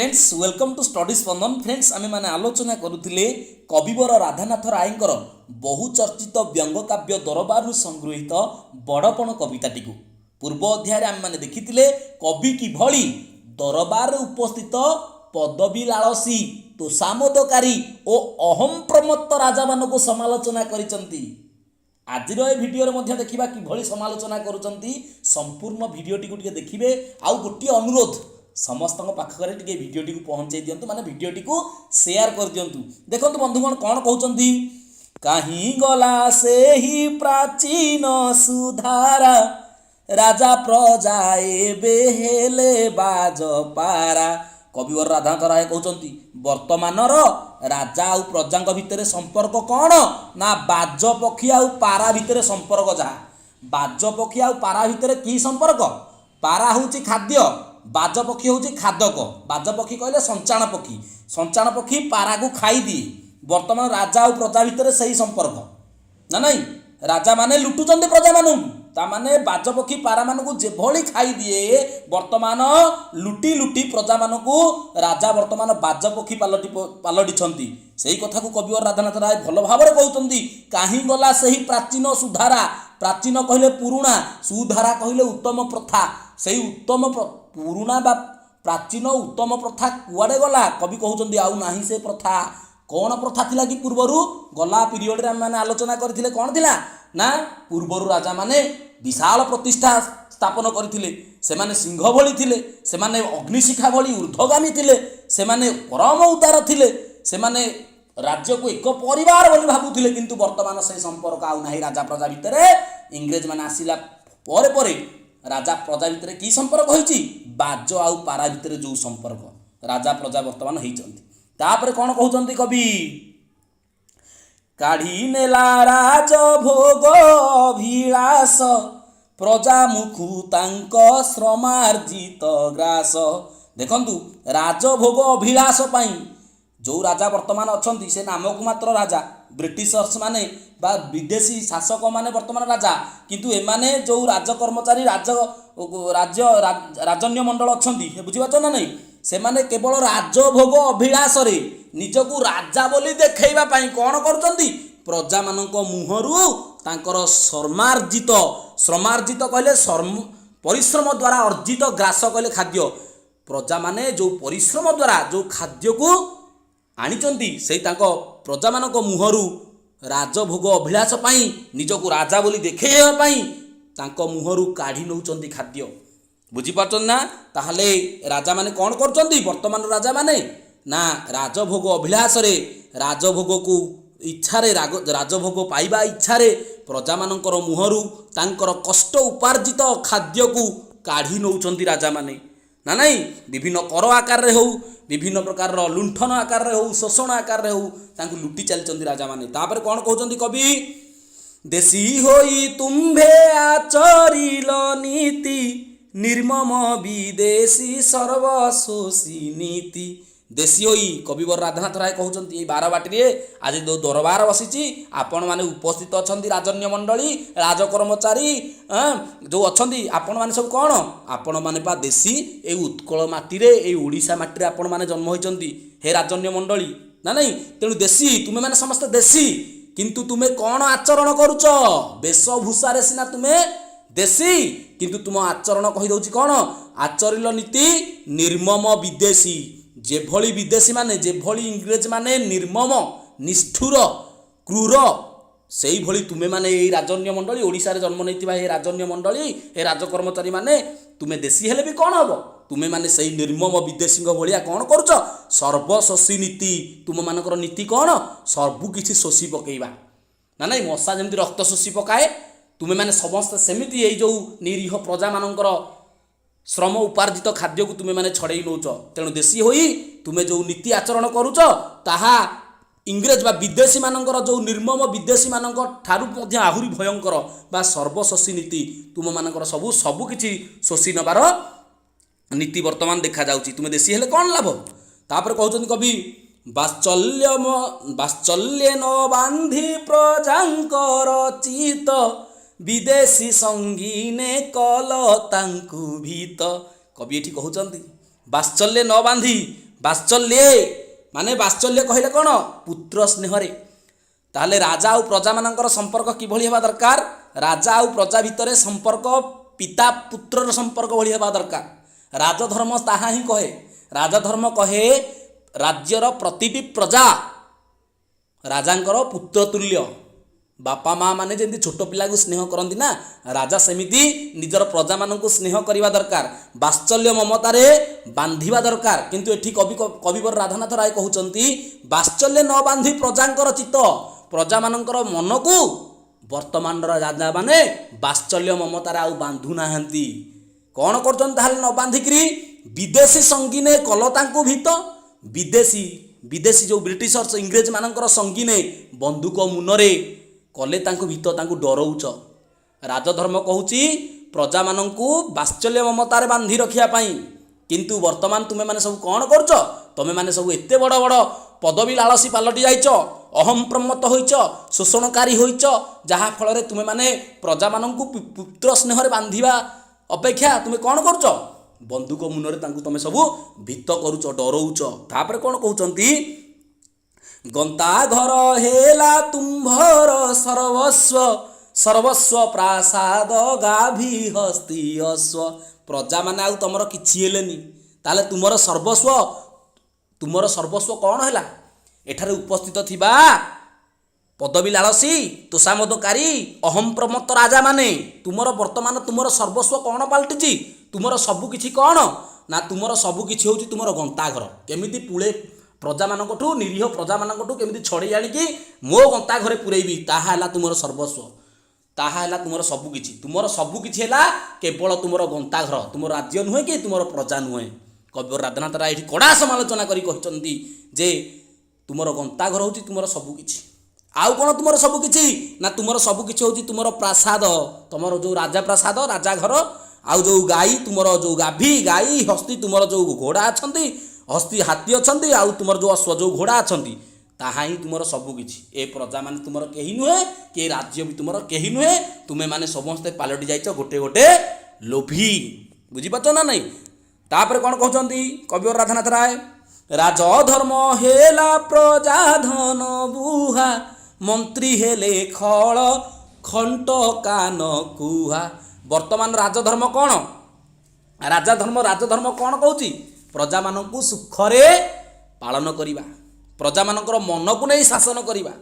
Friends welcome to study Spandan. Friends आम मैंने आलोचना करुले कविवर राधानाथ रायंकर बहुचर्चित व्यंग काव्य दरबार संगृहित बड़पण कविताटी पूर्व अध्याय आम मैंने देखी कवि किभली दरबार उपस्थित पदवी लालसी तोषामदकारी और अहम प्रमत्त राजा मानक समालोचना करिसंती। आज भिडियो देखा कि समालोचना करुँच संपूर्ण भिडियोटी को देखिए। आउ गोटे अनुरोध समस्त पाखे टे भिडियोटी को पहुँचाई दिंतु माने भिडियोटी को शेयर कर दिंतु। देखो बंधुगण कौन कहते कहीं गला से ही प्राचीन सुधारा राजा प्रजा बेहेले बाज पारा। कविवर राधानाथ राय कहते वर्तमानर राजा आउ प्रजा भितर संपर्क कौन ना बाज पक्षी आउ पारा भितर संपर्क। जहाँ बाज पक्षी आउ पारा भितर कि संपर्क पारा हूँ खाद्य बाज पक्षी हूँ खादक। बाज पक्षी कहले संचाण पक्षी, संचाण पक्षी पारा को खाई दिए। वर्तमान राजा और प्रजा भितर सही संपर्क ना नहीं राजा माने लुटुचंदी प्रजा मानू ताने बाज पक्षी पारा मानू जेभली खाई दिए। वर्तमान लुटी लुटी प्रजा मानू राजा वर्तमान बाज पक्षी पालटिछंती। सही कथा को कविवर राधानाथ राय भल भाव कहते कहीं गला से ही प्राचीन सुधारा। प्राचीन कहले पुरुणा, सुधारा कहले उत्तम प्रथा। सही उत्तम पुरुणा बा प्राचीन उत्तम प्रथा कुआड़े गला कवि कहते आउ नाही से प्रथा। कौन प्रथा थिला कि पूर्वरु गला पीरियड रे माने आलोचना करथिले कौन थिला ना पूर्वरु राजा माने विशाल प्रतिष्ठा स्थापन करथिले। सेमाने सिंह भली थिले, सेमाने अग्निशिखा भली ऊर्ध्वगामी थिले, सेमाने परम उदार थिले, सेमाने राज्य को एक परिवार भली भाबुथिले। किंतु वर्तमान से संपर्क आउ नाही राजा प्रजा भितर। इंग्रेज माने आसिला परे परे राजा प्रजा भितर कि संपर्क होइछि बाज आउ पारा भितर जो संपर्क राजा प्रजा वर्तमान होइछंती। तापर कौन कहते कवि काढ़ी नेला राज भोग अभिलाष प्रजा मुखु तांक श्रमार्जित ग्रास। देखंतु राजभोग अभिलाष पाई जो राजा वर्तमान अच्छा से नामक मात्र राजा ब्रिटिशर्स माने बा विदेशी शासक माने वर्तमान राजा। किंतु एमाने जो राजकर्मचारी राजन्य मंडल अच्छा बुझीपाच ना नहीं से माने केवल राजभोग अभिलाष रे निजकू राजा बोली देखैबा पाई कौन करचंती प्रजा मानक मुहरु तांकर श्रमार्जित, श्रमार्जित कहले परिश्रम द्वारा अर्जित, ग्रास कहले खाद्य। प्रजा माने जो परिश्रम द्वारा जो खाद्य को आनिचंती से तांको प्रजा मानक मुहरु राजभोग अभिलाष पाई निजकू राजा बोली देखैबा पाई तांको मुहरु काढ़ी नौचंती खाद्य। बुझीपारछन ना ताहले राजा माने कौन करचंती वर्तमान राजा माने ना राजभोग अभिलाष रे राजभोग को इच्छा रे राजभोग पाइबा इच्छा रे प्रजा मानकर मुहरु तांकर कष्ट उपार्जित खाद्य को काढ़ी नौचंती राजा माने ना नहीं विभिन्न कर आकार रे हो, विभिन्न प्रकार लुंठन आकार रे हो, शोषण आकार रे हो तांको लुटी चलचंती राजा माने। तापर कौन कहचंती कवि देशी होई तुम्भे आचरिल नीति निर्मम विदेशी सर्वशोषी नीति। देशी होई कविवर राधानाथ राय कहते बारबाटी आज जो दरबार बसी आपण मैंने उपस्थित अच्छा राजन्य मंडली राजकर्मचारी जो अच्छा आपण मैंने सब कौन आपण मैंने पा देशी ए उत्कल माटी ए ओडिशा माटी आपण मैंने जन्म होइचंती हे राजन्य मंडली ना नहीं। तेणु देशी तुम्हें मैंने समस्त देशी किंतु तुम्हें कौन आचरण करुच वेशभूषा रे सिना तुम्हें देशी किंतु तुम आचरण कही दउची कौन आचरिल नीति निर्मम विदेशी। जेभली विदेशी माने जेभली इंग्रेज माने निर्मम निष्ठुर क्रूर सेई भली तुमे माने ए राजन्य मंडली ओडिशा रे जन्म नैतिबा ए राजन्य मंडली ए राजकर्मचारी माने तुमे देशी हेले भी कौन हबो तुमे माने सेई निर्मम विदेशी भलिया कौन करूच सर्वशोषी नीति। तुम मानकर नीति कौन सबु किछि शोषी पकेइबा ना नहीं मशा जेमति रक्त शोषी पकाए तुमे माने समस्त सेमिति ए जो निरीह प्रजा मानकर श्रम उपार्जित खाद्य को तुम्हें माने छड़े नौच। तेणु देशी होई तुम्हें जो नीति आचरण करुच ताहा इंग्रेज बा विदेशी मानकर जो निर्मम विदेशी मानकर ठारू मध्य आहुरी भयंकर बा सर्वशोषी नीति तुम मानकर सबु किछि शोषी नबार नीति वर्तमान देखा जाउची। तुम्हें देशी हेले कौन लाभ। तापर कहउछन कवि बात्सल्य न बांधी प्रजांकर चित विदेशी संगीने कल तांकु भीत। कवि एठी कहउछंती बात्सल्य न बांधी ବାତ୍ସଲ୍ୟ ମାନେ ବାତ୍ସଲ୍ୟ କହିଲେ କ'ଣ? ପୁତ୍ର ସ୍ନେହରେ। ତାହେଲେ ରାଜା ଆଉ ପ୍ରଜାମାନଙ୍କର ସମ୍ପର୍କ କିଭଳି ହେବା ଦରକାର? ରାଜା ଆଉ ପ୍ରଜା ଭିତରେ ସମ୍ପର୍କ ପିତା ପୁତ୍ରର ସମ୍ପର୍କ ଭଳି ହେବା ଦରକାର। ରାଜଧର୍ମ ତାହା ହିଁ କହେ। ରାଜଧର୍ମ କହେ ରାଜ୍ୟର ପ୍ରତିଟି ପ୍ରଜା ରାଜାଙ୍କର ପୁତ୍ର ତୁଲ୍ୟ। ବାପା ମା ମାନେ ଯେମିତି ଛୋଟ ପିଲାକୁ ସ୍ନେହ କରନ୍ତି ନା, ରାଜା ସେମିତି ନିଜର ପ୍ରଜାମାନଙ୍କୁ ସ୍ନେହ କରିବା ଦରକାର, ବାତ୍ସଲ୍ୟ ମମତାରେ ବାନ୍ଧିବା ଦରକାର। କିନ୍ତୁ ଏଠି କବିବର ରାଧାନାଥ ରାୟ କହୁଛନ୍ତି ବାତ୍ସଲ୍ୟ ନ ବାନ୍ଧି ପ୍ରଜାଙ୍କର ଚିତ୍ତ, ପ୍ରଜାମାନଙ୍କର ମନକୁ ବର୍ତ୍ତମାନର ରାଜାମାନେ ବାତ୍ସଲ୍ୟ ମମତାରେ ଆଉ ବାନ୍ଧୁ ନାହାନ୍ତି। କ'ଣ କରୁଛନ୍ତି ତାହେଲେ ନ ବାନ୍ଧିକିରି? ବିଦେଶୀ ସଙ୍ଗୀନେ କଲ ତାଙ୍କୁ ଭିତ। ବିଦେଶୀ ଯେଉଁ ବ୍ରିଟିଶର୍ସ ଇଂରେଜ ମାନଙ୍କର ସଙ୍ଗୀନେ ବନ୍ଧୁକ ମୁନରେ କଲେ ତାଙ୍କୁ ଭିତ, ତାଙ୍କୁ ଡରଉଛ। ରାଜଧର୍ମ କହୁଛି ପ୍ରଜାମାନଙ୍କୁ ବାତ୍ସଲ୍ୟ ମମତାରେ ବାନ୍ଧି ରଖିବା ପାଇଁ। କିନ୍ତୁ ବର୍ତ୍ତମାନ ତୁମେମାନେ ସବୁ କ'ଣ କରୁଛ? ତୁମେମାନେ ସବୁ ଏତେ ବଡ଼ ବଡ଼ ପଦବୀ ଲାଳସୀ ପାଲଟି ଯାଇଛ, ଅହଂପ୍ରମତ୍ତ ହୋଇଛ, ଶୋଷଣକାରୀ ହୋଇଛ, ଯାହାଫଳରେ ତୁମେମାନେ ପ୍ରଜାମାନଙ୍କୁ ପୁତ୍ର ସ୍ନେହରେ ବାନ୍ଧିବା ଅପେକ୍ଷା ତୁମେ କ'ଣ କରୁଛ? ବନ୍ଧୁକ ମୁନରେ ତାଙ୍କୁ ତୁମେ ସବୁ ଭୀତ କରୁଛ, ଡରଉଛ। ତାପରେ କ'ଣ କହୁଛନ୍ତି? ଗନ୍ତା ଘର ହେଲା ତୁମ୍ଭର ସର୍ବସ୍ୱ ପ୍ରାସାଦ ଗାଭୀ ହସ୍ତି ଅଶ୍ଵ। ପ୍ରଜାମାନେ ଆଉ ତମର କିଛି ହେଲେନି, ତାହେଲେ ତୁମର ସର୍ବସ୍ୱ କ'ଣ ହେଲା? ଏଠାରେ ଉପସ୍ଥିତ ଥିବା ପଦବୀ ଲାଳସୀ, ତୋଷାମଦକାରୀ, ଅହଂପ୍ରମତ୍ତ ରାଜାମାନେ ବର୍ତ୍ତମାନ ତୁମର ସର୍ବସ୍ୱ କ'ଣ ପାଲଟିଛି? ତୁମର ସବୁକିଛି କ'ଣ ନା, ତୁମର ସବୁକିଛି ହେଉଛି ତୁମର ଗନ୍ତାଘର। କେମିତି ପୁଳେ ପ୍ରଜାମାନଙ୍କଠୁ, ନିରୀହ ପ୍ରଜାମାନଙ୍କଠୁ କେମିତି ଛଡ଼େଇ ଆଣିକି ମୋ ଗନ୍ତା ଘରେ ପୁରେଇବି, ତାହା ହେଲା ତୁମର ସର୍ବସ୍ୱ, ତାହା ହେଲା ତୁମର ସବୁକିଛି। ତୁମର ସବୁକିଛି ହେଲା କେବଳ ତୁମର ଗନ୍ତାଘର, ତୁମର ରାଜ୍ୟ ନୁହେଁ କି ତୁମର ପ୍ରଜା ନୁହେଁ। କବିବର ରାଧାନାଥ ରାୟ ଏଠି କଡ଼ା ସମାଲୋଚନା କରି କହିଛନ୍ତି ଯେ ତୁମର ଗନ୍ତାଘର ହେଉଛି ତୁମର ସବୁକିଛି। ଆଉ କ'ଣ ତୁମର ସବୁକିଛି? ନା ତୁମର ସବୁକିଛି ହେଉଛି ତୁମର ପ୍ରାସାଦ, ତୁମର ଯେଉଁ ରାଜା ପ୍ରାସାଦ, ରାଜା ଘର, ଆଉ ଯେଉଁ ଗାଈ, ତୁମର ଯେଉଁ ଗାଭୀ ଗାଈ, ହସ୍ତି, ତୁମର ଯେଉଁ ଘୋଡ଼ା ଅଛନ୍ତି, ହସ୍ତି ହାତୀ ଅଛନ୍ତି, ଆଉ ତୁମର ଯେଉଁ ଅଶ୍ଵ, ଯେଉଁ ଘୋଡ଼ା ଅଛନ୍ତି, ତାହା ହିଁ ତୁମର ସବୁକିଛି। ଏ ପ୍ରଜାମାନେ ତୁମର କେହି ନୁହେଁ, କି ରାଜ୍ୟ ବି ତୁମର କେହି ନୁହେଁ। ତୁମେମାନେ ସମସ୍ତେ ପାଲଟି ଯାଇଛ ଗୋଟେ ଗୋଟେ ଲୋଭୀ। ବୁଝିପାରୁଛ ନା ନାହିଁ? ତାପରେ କ'ଣ କହୁଛନ୍ତି କବିବର ରାଧାନାଥ ରାୟ? ରାଜଧର୍ମ ହେଲା ପ୍ରଜା ଧନ ବୁହା, ମନ୍ତ୍ରୀ ହେଲେ ଖଳ ଖଣ୍ଟ କାନ କୁହା। ବର୍ତ୍ତମାନ ରାଜଧର୍ମ କ'ଣ? ରାଜଧର୍ମ କ'ଣ କହୁଛି? ପ୍ରଜାମାନଙ୍କୁ ସୁଖରେ ପାଳନ କରିବା, ପ୍ରଜାମାନଙ୍କର ମନକୁ ନେଇ ଶାସନ କରିବା,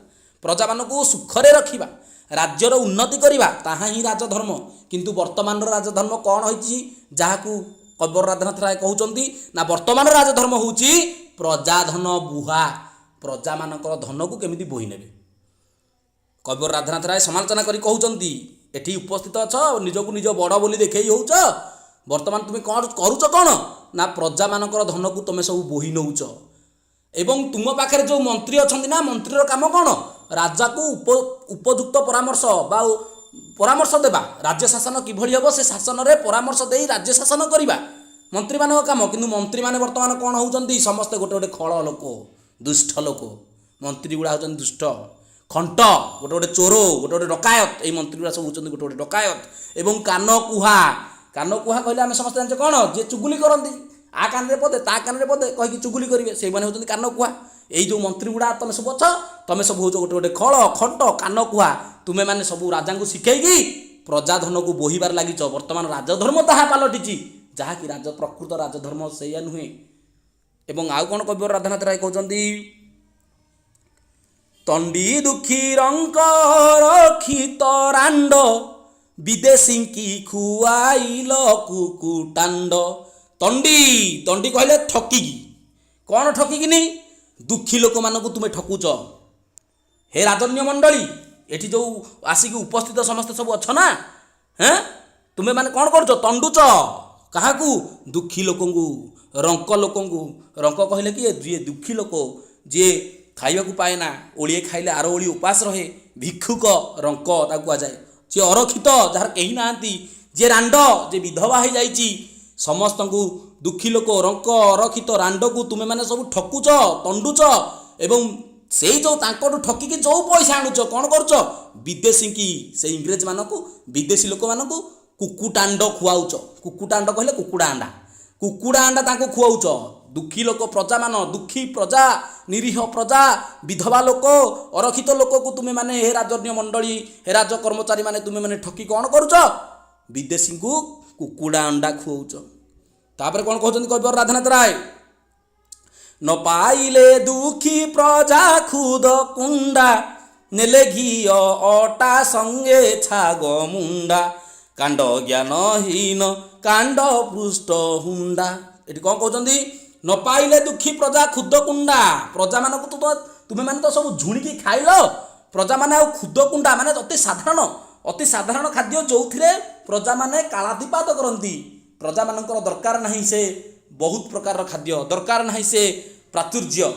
ପ୍ରଜାମାନଙ୍କୁ ସୁଖରେ ରଖିବା, ରାଜ୍ୟର ଉନ୍ନତି କରିବା, ତାହା ହିଁ ରାଜଧର୍ମ। କିନ୍ତୁ ବର୍ତ୍ତମାନର ରାଜଧର୍ମ କ'ଣ ହୋଇଛି? ଯାହାକୁ କବିବର ରାଧାନାଥ ରାୟ କହୁଛନ୍ତି ନା, ବର୍ତ୍ତମାନର ରାଜଧର୍ମ ହେଉଛି ପ୍ରଜାଧନ ବୁହା, ପ୍ରଜାମାନଙ୍କର ଧନକୁ କେମିତି ବୋହି ନେବେ। କବିବର ରାଧାନାଥ ରାୟ ସମାଲୋଚନା କରି କହୁଛନ୍ତି, ଏଠି ଉପସ୍ଥିତ ଅଛ, ନିଜକୁ ନିଜ ବଡ଼ ବୋଲି ଦେଖେଇ ହେଉଛ, ବର୍ତ୍ତମାନ ତୁମେ କ'ଣ କରୁଛ? କ'ଣ ନା, ପ୍ରଜାମାନଙ୍କର ଧନକୁ ତୁମେ ସବୁ ବୋହି ନେଉଛ। ଏବଂ ତୁମ ପାଖରେ ଯେଉଁ ମନ୍ତ୍ରୀ ଅଛନ୍ତି ନା, ମନ୍ତ୍ରୀର କାମ କ'ଣ? ରାଜାକୁ ଉପଯୁକ୍ତ ପରାମର୍ଶ ଦେବା, ରାଜ୍ୟ ଶାସନ କିଭଳି ହେବ ସେ ଶାସନରେ ପରାମର୍ଶ ଦେଇ ରାଜ୍ୟ ଶାସନ କରିବା ମନ୍ତ୍ରୀମାନଙ୍କ କାମ। କିନ୍ତୁ ମନ୍ତ୍ରୀମାନେ ବର୍ତ୍ତମାନ କ'ଣ ହେଉଛନ୍ତି? ସମସ୍ତେ ଗୋଟେ ଗୋଟେ ଖଳ ଲୋକ, ଦୁଷ୍ଟ ଲୋକ। ମନ୍ତ୍ରୀ ଗୁଡ଼ା ହେଉଛନ୍ତି ଦୁଷ୍ଟ, ଖଣ୍ଟ, ଗୋଟେ ଗୋଟେ ଚୋର, ଗୋଟେ ଗୋଟେ ଡକାୟତ। ଏଇ ମନ୍ତ୍ରୀ ଗୁଡ଼ା ସବୁ ହେଉଛନ୍ତି ଗୋଟେ ଗୋଟେ ଡକାୟତ। ଏବଂ କାନ କୁହା କହିଲେ ଆମେ ସମସ୍ତେ ଜାଣିଛେ କ'ଣ? ଯିଏ ଚୁଗୁଲି କରନ୍ତି, ଆ କାନରେ ପଦେ ତା କାନରେ ପଦେ କହିକି ଚୁଗୁଲି କରିବେ, ସେଇମାନେ ହେଉଛନ୍ତି କାନ କୁହା। ଏଇ ଯେଉଁ ମନ୍ତ୍ରୀ ଗୁଡ଼ା ତମେ ସବୁ ଅଛ, ତମେ ସବୁ ହେଉଛ ଗୋଟେ ଗୋଟେ ଖଳ ଖଣ୍ଟ କାନ କୁହା। ତୁମେମାନେ ସବୁ ରାଜାଙ୍କୁ ଶିଖେଇକି ପ୍ରଜାଧନକୁ ବୋହିବାରେ ଲାଗିଛ। ବର୍ତ୍ତମାନ ରାଜଧର୍ମ ତାହା ପାଲଟିଛି, ଯାହାକି ପ୍ରକୃତ ରାଜଧର୍ମ ସେଇଆ ନୁହେଁ। ଏବଂ ଆଉ କ'ଣ କବିବର ରାଧାନାଥ ରାୟ କହୁଛନ୍ତି? ତଣ୍ଡି ଦୁଃଖୀ ରଙ୍କ ରଖିତ ରାଣ୍ଡ, ବିଦେଶୀଙ୍କି ଖୁଆଇଲ କୁକୁଟାଣ୍ଡ। ତଣ୍ଡି କହିଲେ ଠକିକି। କ'ଣ ଠକିକିନି? ଦୁଃଖୀ ଲୋକମାନଙ୍କୁ ତୁମେ ଠକୁଛ। ହେ ରାଜନ୍ୟ ମଣ୍ଡଳୀ, ଏଠି ଯେଉଁ ଆସିକି ଉପସ୍ଥିତ ସମସ୍ତେ ସବୁ ଅଛ ନା, ତୁମେମାନେ କ'ଣ କରୁଛ? ତଣ୍ଡୁଛ। କାହାକୁ? ଦୁଃଖୀ ଲୋକଙ୍କୁ, ରଙ୍କ ଲୋକଙ୍କୁ। ରଙ୍କ କହିଲେ କିଏ? ଯିଏ ଦୁଃଖୀ ଲୋକ, ଯିଏ ଖାଇବାକୁ ପାଏ ନା, ଓଳିଏ ଖାଇଲେ ଆର ଓଳି ଉପାସ ରହେ, ଭିକ୍ଷୁକ ରଙ୍କ ତାକୁ କୁହାଯାଏ। ଯିଏ ଅରକ୍ଷିତ, ଯାହାର କେହି ନାହାନ୍ତି, ଯିଏ ରାଣ୍ଡ, ଯିଏ ବିଧବା ହୋଇଯାଇଛି, ସମସ୍ତଙ୍କୁ ଦୁଃଖୀ ଲୋକ, ରଙ୍କ, ଅରକ୍ଷିତ, ରାଣ୍ଡକୁ ତୁମେମାନେ ସବୁ ଠକୁଛ, ତଣ୍ଡୁଛ। ଏବଂ ସେଇ ଯେଉଁ ତାଙ୍କଠୁ ଠକିକି ଯେଉଁ ପଇସା ଆଣୁଛ, କ'ଣ କରୁଛ? ବିଦେଶୀଙ୍କି, ସେଇ ଇଂରେଜମାନଙ୍କୁ, ବିଦେଶୀ ଲୋକମାନଙ୍କୁ କୁକୁଟାଣ୍ଡ ଖୁଆଉଛ। କୁକୁଟାଣ୍ଡ କହିଲେ କୁକୁଡ଼ା ଅଣ୍ଡା, କୁକୁଡ଼ା ଅଣ୍ଡା ତାଙ୍କୁ ଖୁଆଉଛ। दुखी लोक प्रजा मान दुखी प्रजा निरीह प्रजा विधवा लोक अरक्षित लोक को तुम्हें माने हे राजन्य मंडली हे राज कर्मचारी माने तुम्हें माने ठकी कौन करुच विदेशी को कुकुड़ा अंडा खुआउच। तापर कौन कहते कविवर राधानाथ राय न पाइले दुखी प्रजा खुद कुंडा नेले घी अटा संगे छाग मुंडा कांड ज्ञानहीन कांड पृष्ठ हुंडा। ये कौन कहते न पाइले दुखी प्रजा खुद कुंडा प्रजा मान तो तुम्हें मैंने तो सब झुणिकी खाइल प्रजा मैंने खुद कुंडा माने अति साधारण खाद्य जो प्रजा मैंने कालातिपात करती प्रजा मानकर दरकार नहीं से बहुत प्रकार खाद्य दरकार नहीं से प्राचुर्य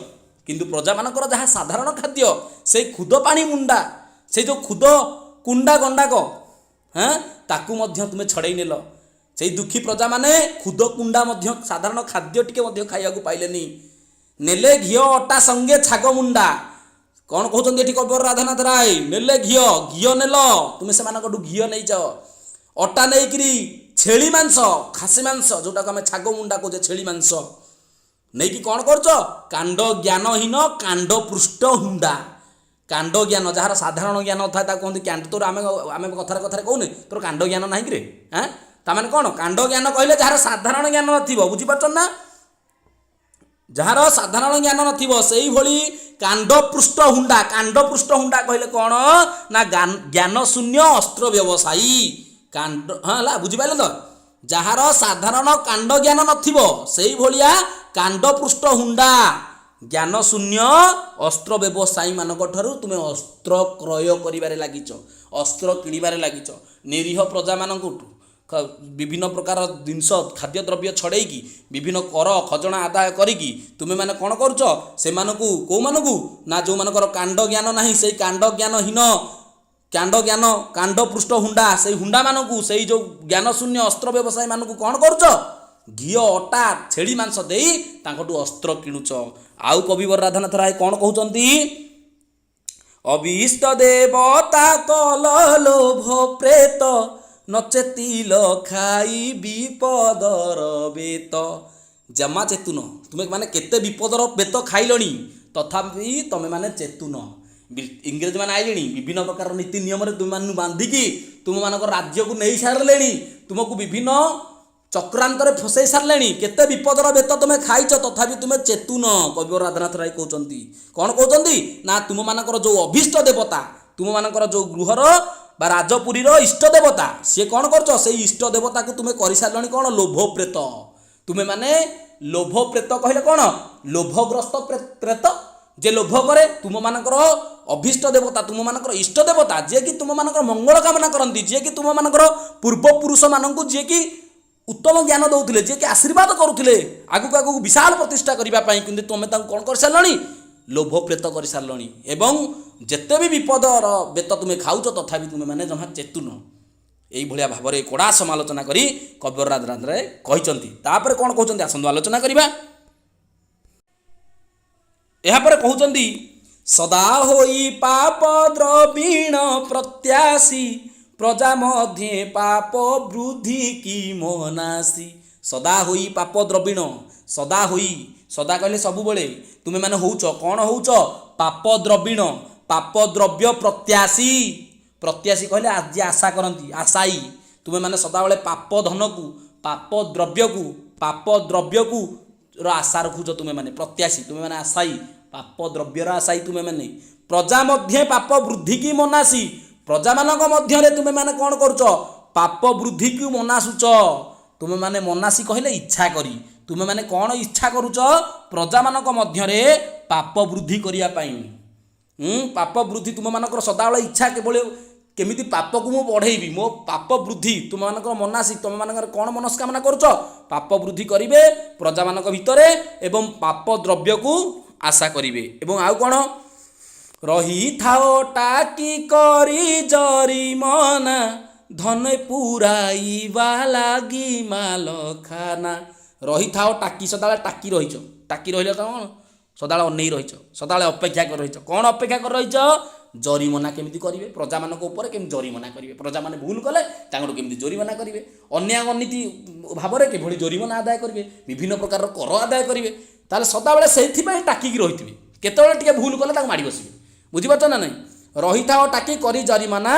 किंतु प्रजा मानकर जहाँ साधारण खाद्य से खुद पानी मुंडा से जो खुद कुंडा गंडाक हाँ ताकू मध्य तुम्हें छड़े नेल से दुखी प्रजा माने खुद कुंडा मध्य साधारण खाद्य टिके मध्य खाइया पाइलेनी नेले घी अटा संगे छाग मुंडा। कौन कहते ये कविवर राधानाथ राय नेले घी नेल तुम्हें से घी नहीं जाओ अटा नहीं छेली मांस खासी मांस जोटा को आम छाग मुंडा कहे छेली मांस नहीं कि कौन कर कांड ज्ञानहीन कांड पृष्ठ हुंडा कांड ज्ञान जार साधारण ज्ञान था कहते कांड तोर आम कथार कथार कहूने तोर कांड ज्ञान ना कि हाँ ताने कौन कांड ज्ञान कहले जार साधारण ज्ञान नथिबो बुझीपारछ ना जार साधारण ज्ञान नथिबो सेही भली कांड पृष्ठ हुंडा कहले कौन ना ज्ञान शून्य अस्त्र व्यवसायी कांड हाँ बुझीपारे तो जार साधारण कांड ज्ञान नथिबो सेही भलिया कांड पृष्ठ हुंडा ज्ञान शून्य अस्त्र व्यवसायी मानक ठारू तुमे अस्त्र क्रय करिबारे लागिच अस्त्र किणिबारे लागिच निरीह प्रजा मानक विभिन्न प्रकार जिनस खाद्य द्रव्य छड़ेकी विभिन्न कर खजना आदाय करिकी तुमे माने कौन करुच से मानकू को मानकू ना जो मानकर कांड ज्ञान नाही से कांड ज्ञानहीन कांड ज्ञान कांड पृष्ठ हुंडा से हुंडा मानकू से जो ज्ञान शून्य अस्त्र व्यवसायी मानकू कौन करुच घी अटा छेली मांस देई तांकटू अस्त्र किणुच। आउ कविवर राधानाथ राय कौन कहउचंती अभिष्ट देवता कल लोभ प्रेत नचेतिल खाई विपदर बेत जमा चेतुन तुम्हें माने केते विपदर बेत खाइलणी तथापि तमे माने चेतुन इंग्रेज मैंने आइले विभिन्न प्रकार नीति नियम तुम मान बांधिकी तुम मानक राज्य को नहीं सारे तुमको विभिन्न चक्रांतर फसई सारे केते विपदर बेत तुम खाइच तथापि तुम चेतुन। कविवर राधानाथ राय कहते कौन कहते ना तुम मानकर जो अभिष्ट देवता तुम मानकर जो गृहर बा राजपुरीर इष्ट देवता सी कौन कर से इष्ट देवता को तुम्हें कर सारे कौन लोभ प्रेत तुम्हें माने लोभ प्रेत कहले कौन लोभग्रस्त प्रेत जे लोभ करे तुम मानकर अभिष्ट देवता तुम मानकर इष्ट देवता जे कि तुम मानकर मंगल कामना करती जे कि तुम मानकर पूर्वपुरुष मानक जे कि उत्तम ज्ञान दौले जे कि आशीर्वाद करुले आगक आगक विशाल प्रतिष्ठा करने कि तुम कौन कर सारे लोभ प्रेत कर सारे एवं जेते भी विपदर बेत तुम्हें खाऊच तथापि तुम्हें माने जमा चेतुन यही भाया भाव में कड़ा समालोचना करी कविवर राधानाथ राय कहते तापर कौन कहते आसंतु आलोचना करवा। यापर कहते सदा होई पाप द्रवीण प्रत्याशी प्रजा मध्य पाप वृद्धि की मनासी सदा होई पाप द्रवीण सदा होई सदा कहले सबु बेले तुमे माने होउच कौन होउच पाप द्रवीण पाप द्रव्य प्रत्याशी प्रत्याशी कहले आज आशा करती आशाई तुमे माने सदा बेले पाप धन को पाप द्रव्य को आशा रखुच तुमे माने प्रत्याशी तुमे माने आशाई पाप द्रव्यर आशाई तुमे माने प्रजा मध्य पाप वृद्धि की मनासी प्रजा मानक मध्य तुमे माने कौन करुच पाप वृद्धि की मनासुच तुमे माने मनासी कहले इच्छा करी तुमे माने कौन इच्छा करुच प्रजा मानक मध्य पाप वृद्धि करिया पाई पाप वृद्धि तुम मानकर सदाबेले इच्छा केवल केमिति पाप को मु बढ़ेबी मो पाप वृद्धि तुम मानकर मनासी तुम मानकर कौन मनस्कामना करुच पाप वृद्धि करिवे प्रजा मानक भितरे एवं पाप द्रव्य को आशा करिवे एवं आउ कौन रही थाओ टाकी करी जरिमना धन पुराइबा लागी माल खाना रही थाओ टाकी सदा टाकी रही टाकी रही कौन सदा अनै रही सदा अपेक्षा कर रही कौन अपेक्षा कर रही जरिमना केमिति करिवे प्रजामानक ऊपर केमिति जरिमना करिवे प्रजा माने भूल कले तांगडो केमिति जरिमना करिवे अन्याय अनीति भाबरे केभଳି जरिमना आदाय करिवे विभिन्न प्रकार कर आदाय करिवे ताले सदा बेले सेथि पय टाकी रहिथिबे केतेबेले टिके भूल कले ताक माडी बसिबे बुझि पाछ ना नै रहिथाओ टाकी करी जरिमाना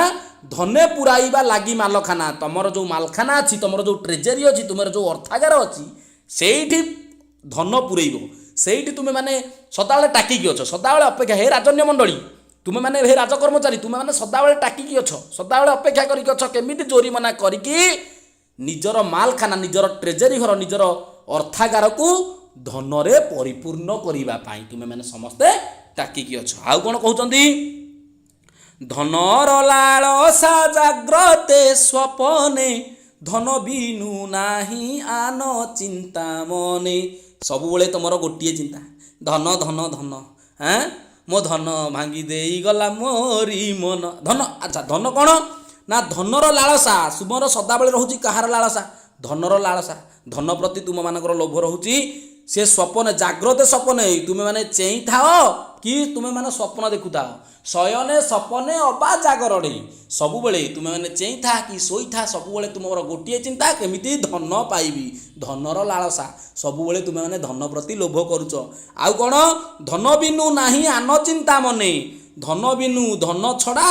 धने पुराइबा लागी मालखाना तमर जो मालखाना अछि तमर जो ट्रेजरी अछि तुमर जो अर्थागार अछि सेठी धन पुरैबो सेठी तुमे माने सदाबेले टाकी की अछ सदाबेले अपेक्षा हे राजन्य मंडली तुमे माने हे राज कर्मचारी तुमे माने सदाबेले टाकी की अछ सदाबेले अपेक्षा करी अछ केमिति जोरिमाना करिकी निजर मालखाना निजर ट्रेजरी घर निजर अर्थागार को धनरे परिपूर्ण करिबा पाई तुमे माने समस्ते टाकी की अछ आउ कोन कहउचंदी धनर लालसा जाग्रते स्वपने धन बिनु नाही आन चिंता मने सबुबले तुमर गोटिए चिंता धन धन धन हाँ मो धन भांगी देई गला मोरी मन धन अच्छा धन कौन ना धनर लालसा तुमर सदाबेले रहुची कहार लालसा धनर लालसा धन प्रति तुम मानकर लोभ रहुची से स्वप्न जाग्रते स्वप्ने तुमे माने चेई थाओ कि तुमे माने स्वप्न देखुथाओ शयने सपने अबा जागरणे सबुबले तुमे माने चेई था कि सोई था सबुबले तुमर गोटिए चिंता केमिति धन पाइबी धनर लालसा सबुबले तुमे माने धन प्रति लोभ करूच आउ कोन धन बिनु नाही आन चिंता मने धन बिनु धन छड़ा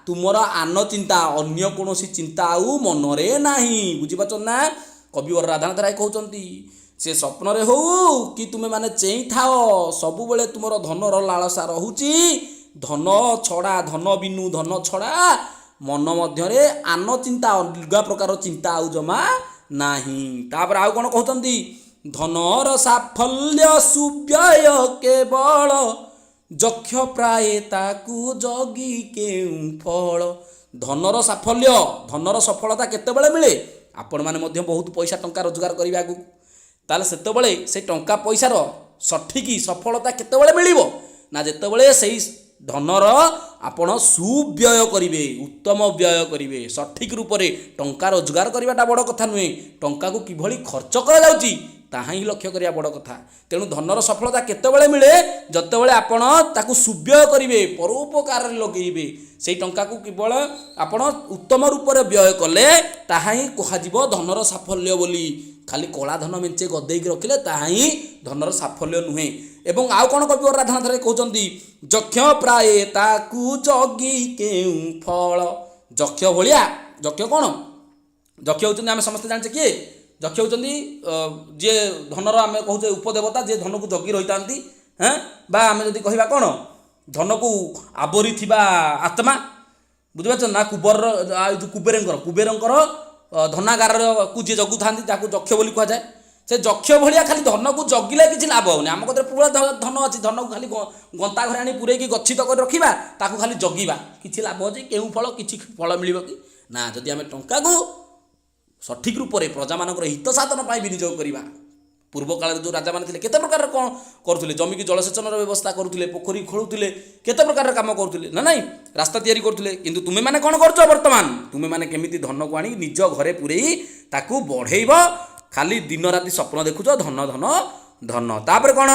तुमर आन चिंता अन्य कोनोसी चिंता आउ मनरे नाही बुझि पाछ ना कविवर राधानाथ राय कहउचंती से स्वप्न रे हो कि तुमे माने चेई थाओ सबुबले तुमर धनर लालसा रहुची धन छड़ा धन बिनु धन छड़ा मन मध्यरे आन चिंता अलगा प्रकार चिंता आउ जमा नाही तापर आउ कोन कहउचंदी धनर साफल्य सुव्यय केवल जक्ष प्राय ताकू जगी केउ फल धनर साफल्य धनर सफलता केतेबेले मिले आपण माने मध्य बहुत पैसा टंका रोजगार करिबा आगु ताले सेतेबेले से टंका पैसार सठिक सफलता केतेबेले मिलिबो ना जेतेबेले सेई धनर आपण सुव्यय करिवे उत्तम व्यय करिवे सठिक रूप रे टंका रोजगार करवाटा बड़ कथा नुहे टंका को किभली खर्च करा जाउची ताहा ही लक्ष्य करिया बड़ कथा तेणु धनर सफलता केतेबेले मिले जतेबेले आपण ताकू सुव्यय करिवे परोपकार रे लगेइबे सेई टंका को केवल आपण उत्तम रूप रे व्यय कले ताहा ही कहाजिबो धनर साफल्य बोली खाली कला धन मेंचे गदेई रखिले ताहा ही धनर साफल्य नुहे एवं आउ कोन कविवर राधानाथ रे कहउचंदी जक्ष प्राय ताकू जगी केउ फल जक्ष भलिया जक्ष कोन जक्ष होचंदी आमे समस्त जानचे किए जक्ष होचंदी जे धनर आमे कहउचे उपदेवता जे धन को जगी रहितांती हैं बा आमे जदी कहिबा कोन धन को आवरी थिबा आत्मा बुझिबाच ना कुबर कुबेरंकर धनागार को जे जगु थांती ताकू जक्ष बोली कह जाए से जक्ष भलिया खाली धन को जगिले किछि लाभ होनी आम कतरे पूरा धन अछि धन को खाली गंता घरे आनी पुरे की गच्छित कर रखिबा ताकू खाली जगिबा किछि लाभ अछि केउ फल किछि फल मिलिबो कि ना जदि आमे टंका को सठिक रूप रे प्रजा मानकर हित साधन पाई विनियोग करिबा पूर्व काल जो राजा माने थिले केते प्रकार कोन करथुले जमी की जलसेचन व्यवस्था करूथुले पोखरी खोलुथुले केते प्रकार काम करूथुले ना नहीं रास्ता तैयारी करथुले किंतु तुमे माने कोन करछो वर्तमान तुमे माने केमिति धन को आनी निज घरे पुरेई ताकू बढ़ेइबो खाली दिन राति स्वप्न देखुच धन धन धन तापर कोन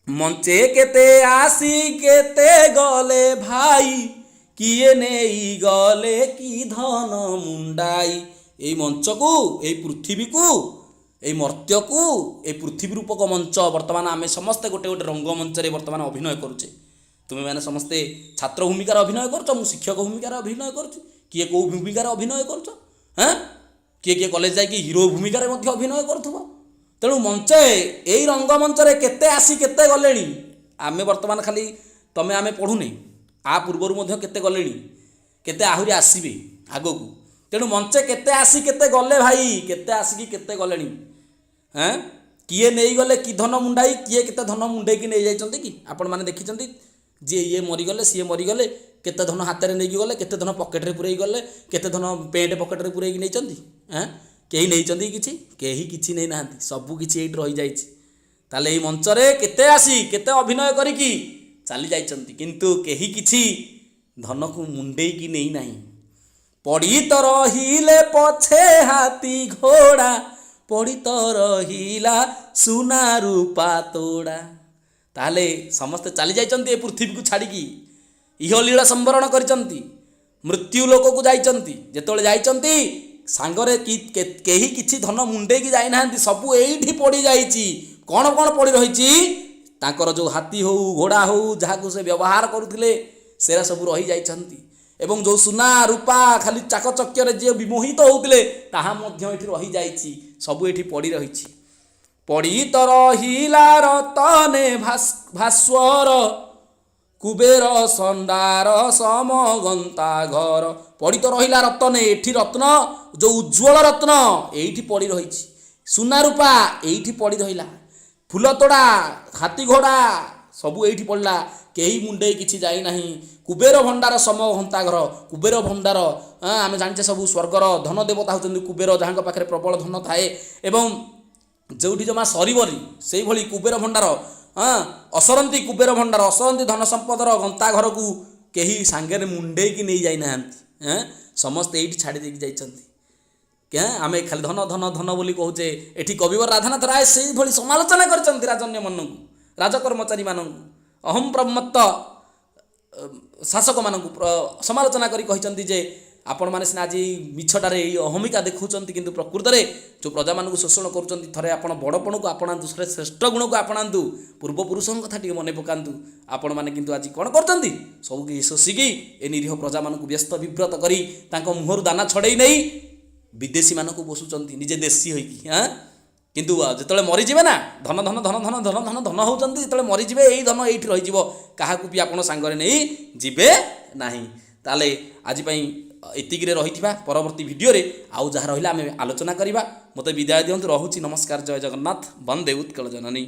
मंचे केते आसी केते गले भाई किए नेई गले की धन मुंडाई एई मंच को एई पृथ्वी को एई मर्त्य को एई पृथ्वी रूपक मंच वर्तमान आमे समस्त गोटे गोटे रंगमंच रे वर्तमान अभिनय करूचे तुमे माने समस्ते छात्र भूमिकार अभिनय करछ मु शिक्षक भूमिकार अभिनय करूची किए को भूमिकार अभिनय करछ हैं किए किए कॉलेज जाई कि हीरो भूमिकार मध्य अभिनय करथबो तेणु मंचे एई रंगमंच रे केते आसी केते गलेनी आमे वर्तमान खाली तमे आमे पढुने आ पूर्वरु मध्य केते गलेनी केते आहुरी आसीबे आगोकू तेणु मंचे केते आसी केते गले भाई केते आसी कि केते गलेनी हैं किए नहीं गले कि धन मुंडाई किए केते धन मुंडे की नहीं जाइछंती कि आपण माने देखिछंती जे ये मरीगले सी मरीगले केते धन हाथ में नहीं गले केते धन पकेट रे पुरई गले केते धन पेंट पकेट रे पुरई नहीं चंती हैं केही नहीं चंती किछि केही किछि नहीं नाहंती सब किछि एट रही जाइछि ताले एई मंच रे केते आसी केते अभिनय करी कि चली जाइछंती किंतु केही किछि धन को मुंडे की नहीं नाही पड़ी तो रहिले पछे हाथी घोड़ा पड़ी तो रहिला सुना रूपा तोड़ा ताले समस्त चली जाइछंती ए पृथ्वी को छाड़ी की ଇହଲୀଳା ସମ୍ବରଣ କରିଛନ୍ତି, ମୃତ୍ୟୁ ଲୋକକୁ ଯାଇଛନ୍ତି। ଯେତେବେଳେ ଯାଇଛନ୍ତି ସାଙ୍ଗରେ କେହି କିଛି ଧନ ମୁଣ୍ଡେଇକି ଯାଇନାହାନ୍ତି, ସବୁ ଏଇଠି ପଡ଼ିଯାଇଛି। କ'ଣ କ'ଣ ପଡ଼ି ରହିଛି? ତାଙ୍କର ଯେଉଁ ହାତୀ ହେଉ ଘୋଡ଼ା ହେଉ ଯାହାକୁ ସେ ବ୍ୟବହାର କରୁଥିଲେ ସେରା ସବୁ ରହିଯାଇଛନ୍ତି। ଏବଂ ଯେଉଁ ସୁନା ରୂପା ଖାଲି ଚାକଚକ୍ୟରେ ଯିଏ ବିମୋହିତ ହେଉଥିଲେ ତାହା ମଧ୍ୟ ଏଠି ରହିଯାଇଛି। ସବୁ ଏଠି ପଡ଼ି ରହିଛି। ପଡ଼ି ତ ରହିଲା ରତନେ ଭାସ୍ୱର, କୁବେର ସଣ୍ଡାର ସମଗନ୍ତା ଘର। ପଡ଼ି ତ ରହିଲା ରତନେ, ଏଠି ରତ୍ନ ଯେଉଁ ଉଜ୍ଜ୍ୱଳ ରତ୍ନ ଏଇଠି ପଡ଼ି ରହିଛି। ସୁନା ରୂପା ଏଇଠି ପଡ଼ି ରହିଲା। ଫୁଲତୋଡ଼ା, ହାତୀ ଘୋଡ଼ା ସବୁ ଏଇଠି ପଡ଼ିଲା, କେହି ମୁଣ୍ଡେଇ କିଛି ଯାଇନାହିଁ। କୁବେର ଭଣ୍ଡାର ସମଘନ୍ତା ଘର। କୁବେର ଭଣ୍ଡାର ଆମେ ଜାଣିଛେ ସବୁ ସ୍ୱର୍ଗର ଧନ ଦେବତା ହେଉଛନ୍ତି କୁବେର, ଯାହାଙ୍କ ପାଖରେ ପ୍ରବଳ ଧନ ଥାଏ ଏବଂ ଯେଉଁଠି ଜମା ସରିବନି ସେଇଭଳି କୁବେର ଭଣ୍ଡାର, ଅସରନ୍ତି କୁବେର ଭଣ୍ଡାର, ଅସରନ୍ତି ଧନ ସମ୍ପଦର ଗନ୍ତା ଘରକୁ କେହି ସାଙ୍ଗରେ ମୁଣ୍ଡେଇକି ନେଇ ଯାଇନାହାନ୍ତି। ସମସ୍ତେ ଏଇଠି ଛାଡ଼ି ଦେଇକି ଯାଇଛନ୍ତି। ଆମେ ଖାଲି ଧନ ଧନ ଧନ ବୋଲି କହୁଛେ। ଏଠି କବିବର ରାଧାନାଥ ରାୟ ସେଇଭଳି ସମାଲୋଚନା କରିଛନ୍ତି ରାଜନ୍ୟମାନଙ୍କୁ, ରାଜକର୍ମଚାରୀମାନଙ୍କୁ, ଅହଂ ପ୍ରମତ୍ତ ଶାସକମାନଙ୍କୁ ସମାଲୋଚନା କରି କହିଛନ୍ତି ଯେ ଆପଣମାନେ ସିନା ଆଜି ମିଛଟାରେ ଏଇ ଅହମିକା ଦେଖାଉଛନ୍ତି, କିନ୍ତୁ ପ୍ରକୃତରେ ଯେଉଁ ପ୍ରଜାମାନଙ୍କୁ ଶୋଷଣ କରୁଛନ୍ତି, ଥରେ ଆପଣ ବଡ଼ପଣକୁ ଆପଣାନ୍ତୁ, ଥରେ ଶ୍ରେଷ୍ଠ ଗୁଣକୁ ଆପଣାନ୍ତୁ, ପୂର୍ବପୁରୁଷଙ୍କ କଥା ଟିକେ ମନେ ପକାନ୍ତୁ। ଆପଣମାନେ କିନ୍ତୁ ଆଜି କ'ଣ କରୁଛନ୍ତି? ସବୁ କିଛି ଶୋଷିକି ଏ ନିରୀହ ପ୍ରଜାମାନଙ୍କୁ ବ୍ୟସ୍ତ ବିବ୍ରତ କରି ତାଙ୍କ ମୁହଁରୁ ଦାନା ଛଡ଼େଇ ନେଇ ବିଦେଶୀମାନଙ୍କୁ ବସୁଛନ୍ତି ନିଜେ ଦେଶୀ ହୋଇକି। କିନ୍ତୁ ଯେତେବେଳେ ମରିଯିବେ ନା ଧନ ଧନ ଧନ ଧନ ଧନ ଧନ ଧନ ହେଉଛନ୍ତି, ଯେତେବେଳେ ମରିଯିବେ ଏଇ ଧନ ଏଇଠି ରହିଯିବ, କାହାକୁ ବି ଆପଣ ସାଙ୍ଗରେ ନେଇ ଯିବେ ନାହିଁ। ତାହେଲେ ଆଜି ପାଇଁ ଏତିକିରେ ରହିଥିବା, ପରବର୍ତ୍ତୀ ଭିଡ଼ିଓରେ ଆଉ ଯାହା ରହିଲା ଆମେ ଆଲୋଚନା କରିବା। ମୋତେ ବିଦାୟ ଦିଅନ୍ତୁ। ରହୁଛି। ନମସ୍କାର। ଜୟ ଜଗନ୍ନାଥ। ବନ୍ଦେ ଉତ୍କଳ ଜନନୀ।